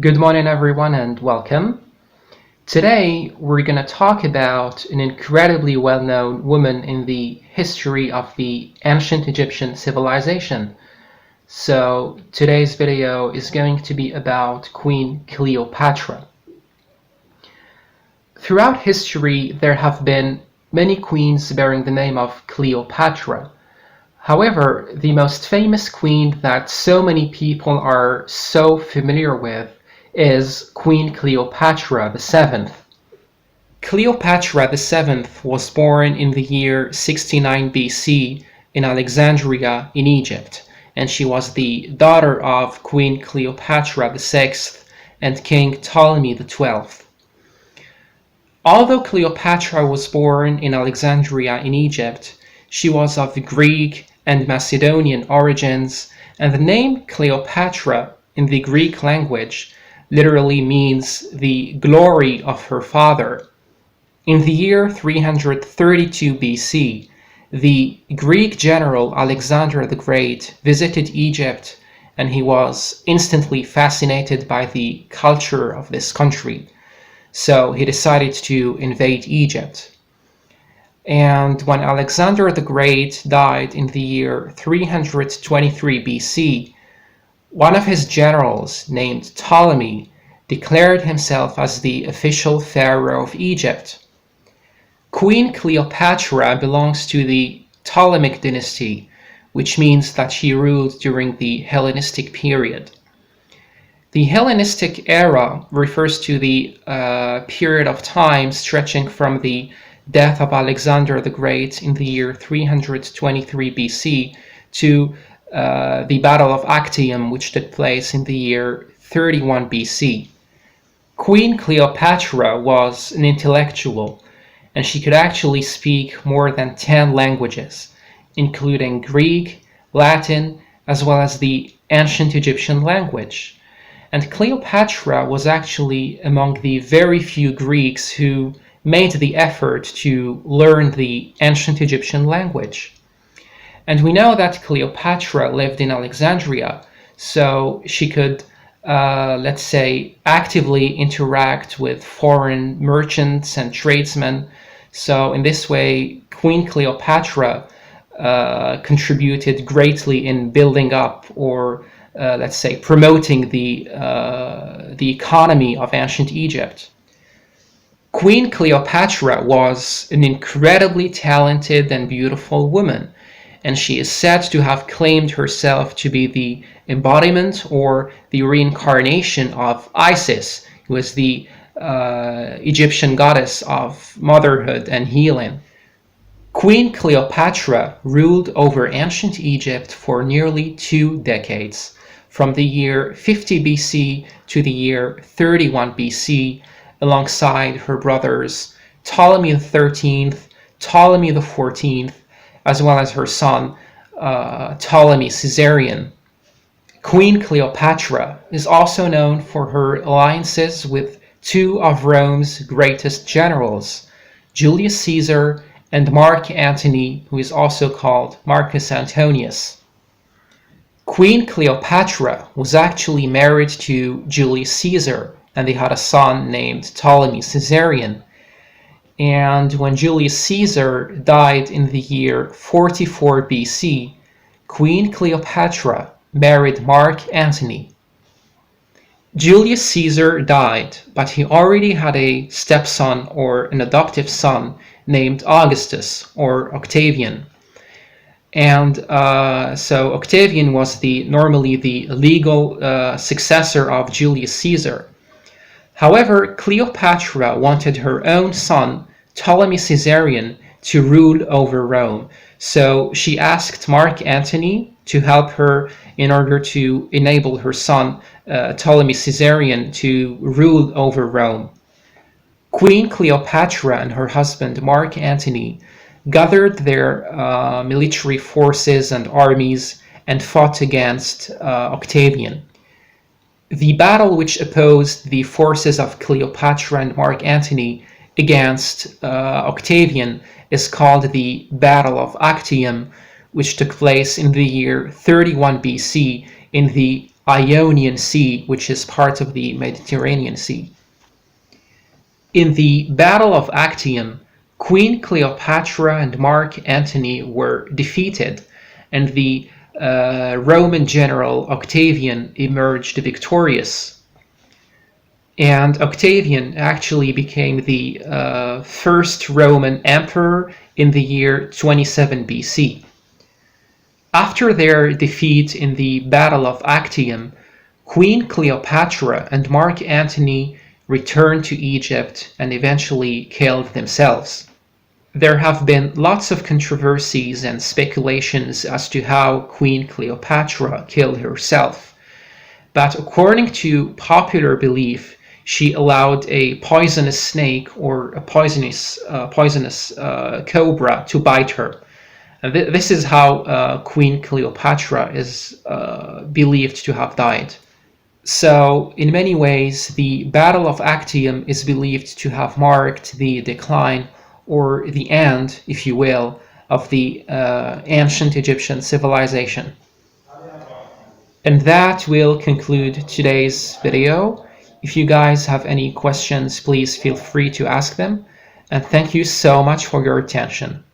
Good morning everyone and welcome. Today we're going to talk about an incredibly well-known woman in the history of the ancient Egyptian civilization. So today's video is going to be about Queen Cleopatra. Throughout history there have been many queens bearing the name of Cleopatra. However, the most famous queen that so many people are so familiar with is Queen Cleopatra VII. Cleopatra VII was born in the year 69 BC in Alexandria in Egypt, and she was the daughter of Queen Cleopatra VI and King Ptolemy XII. Although Cleopatra was born in Alexandria in Egypt, she was of Greek and Macedonian origins, and the name Cleopatra in the Greek language literally means the glory of her father. In the year 332 BC, the Greek general Alexander the Great visited Egypt, and he was instantly fascinated by the culture of this country. So he decided to invade Egypt. And when Alexander the Great died in the year 323 BC, one of his generals, named Ptolemy, declared himself as the official pharaoh of Egypt. Queen Cleopatra belongs to the Ptolemaic dynasty, which means that she ruled during the Hellenistic period. The Hellenistic era refers to the period of time stretching from the death of Alexander the Great in the year 323 BC to the Battle of Actium, which took place in the year 31 BC. Queen Cleopatra was an intellectual, and she could actually speak more than 10 languages, including Greek, Latin, as well as the ancient Egyptian language. And Cleopatra was actually among the very few Greeks who made the effort to learn the ancient Egyptian language. And we know that Cleopatra lived in Alexandria, so she could, let's say, actively interact with foreign merchants and tradesmen. So in this way, Queen Cleopatra contributed greatly in building up or, let's say, promoting the economy of ancient Egypt. Queen Cleopatra was an incredibly talented and beautiful woman, and she is said to have claimed herself to be the embodiment or the reincarnation of Isis, who is the Egyptian goddess of motherhood and healing. Queen Cleopatra ruled over ancient Egypt for nearly 2 decades, from the year 50 BC to the year 31 BC, alongside her brothers Ptolemy XIII, Ptolemy XIV, as well as her son Ptolemy Caesarion. Queen Cleopatra is also known for her alliances with 2 of Rome's greatest generals, Julius Caesar and Mark Antony, who is also called Marcus Antonius. Queen Cleopatra was actually married to Julius Caesar, and they had a son named Ptolemy Caesarion. And when Julius Caesar died in the year 44 BC, Queen Cleopatra married Mark Antony. Julius Caesar died, but he already had a stepson or an adoptive son named Augustus or Octavian. And so Octavian was normally the legal successor of Julius Caesar. However, Cleopatra wanted her own son, Ptolemy Caesarion, to rule over Rome. So she asked Mark Antony to help her in order to enable her son, Ptolemy Caesarion, to rule over Rome. Queen Cleopatra and her husband, Mark Antony, gathered their military forces and armies and fought against Octavian. The battle which opposed the forces of Cleopatra and Mark Antony against Octavian is called the Battle of Actium, which took place in the year 31 BC in the Ionian Sea, which is part of the Mediterranean Sea. In the Battle of Actium, Queen Cleopatra and Mark Antony were defeated, and the Roman general Octavian emerged victorious. And Octavian actually became the first Roman emperor in the year 27 BC. After their defeat in the Battle of Actium, Queen Cleopatra and Mark Antony returned to Egypt and eventually killed themselves. There have been lots of controversies and speculations as to how Queen Cleopatra killed herself, but according to popular belief, she allowed a poisonous snake or a poisonous cobra to bite her. And this is how Queen Cleopatra is believed to have died. So, in many ways, the Battle of Actium is believed to have marked the decline, or the end, if you will, of the ancient Egyptian civilization. And that will conclude today's video. If you guys have any questions, please feel free to ask them. And thank you so much for your attention.